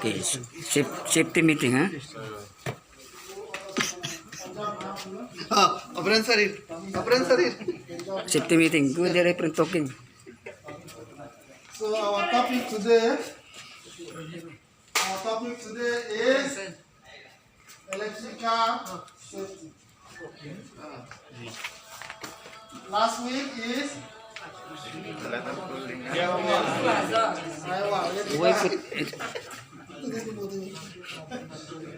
Okay, safety meeting, huh? Abran Sarir. Abran Sarir. Safety meeting. Go there from talking. So our topic today is electrical safety. Last week is Why put it?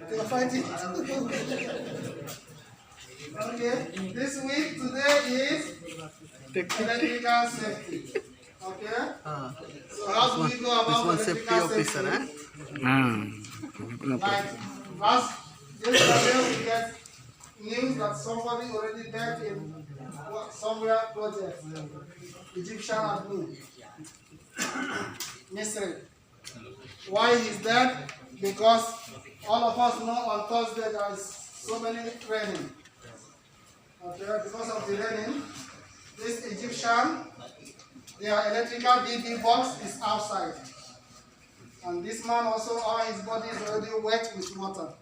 they are fighting. Okay, this week today is electrical safety. Okay, so how do we go about electrical safety? Like yesterday we get news that somebody already died in somewhere project, Egyptian admin, Misri. Why is that? Because all of us know on Thursday there is so many training. Okay, because of the raining, this Egyptian, their electrical DB box is outside. And this man also, all his body is already wet with water.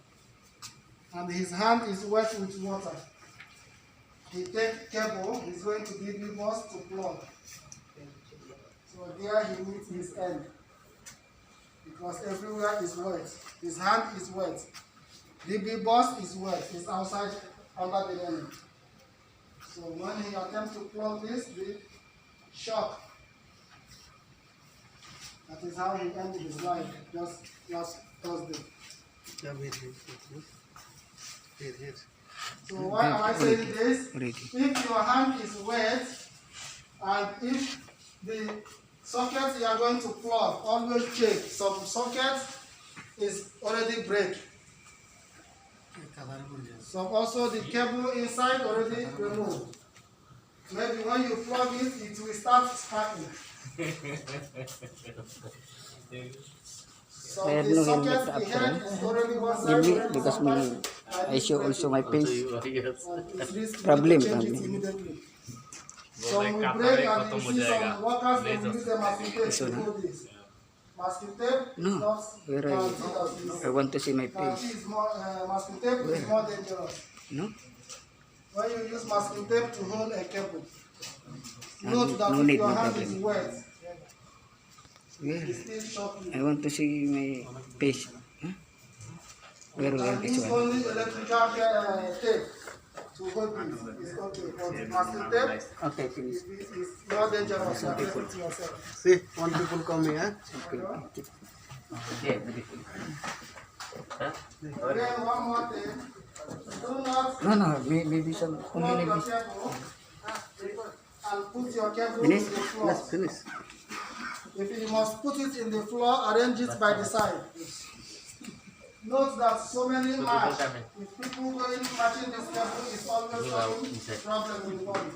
And his hand is wet with water. He takes cable, he's going to DB box to plug. So there he meets his end. Because everywhere is wet. His hand is wet. DB box is wet. It's outside under the raining. So when he attempts to plug this, the shock. That is how he ended his life just last Thursday. So why am I saying this? If your hand is wet and if the sockets you are going to plug, always check. Some sockets is already break. Some also the cable inside already removed. Maybe when you plug it, it will start sparking. So I have the no socket, helmet the after, head is already one side. Give me already because sparking. I show also my face. And it's risky Problem, to change it problem. immediately. Some will break and you see some workers, they will use the masking tape to hold this. Masking tape is No, not where are guaranteed you? as this. I want to see my Guarantee face. is more, masking tape is more dangerous. No? When you use masking tape to hold a cable, note that no if need, your no hand problem. is wet, Where? it still shock you. I want to see my face. Huh? Where And this use one? only electrical tape to hold this. It's okay, but masking tape Okay, finish. is more dangerous. You are taking to yourself. See, one people coming, eh? Okay. Yeah, beautiful. Again, one more thing. Do not No, maybe some plug only your maybe. cable and put your cable Finish? in the floor. Let's finish. If you must put it in the floor, arrange it by the side. Note that so many match. If people going matching this cable, is always having problem with the body.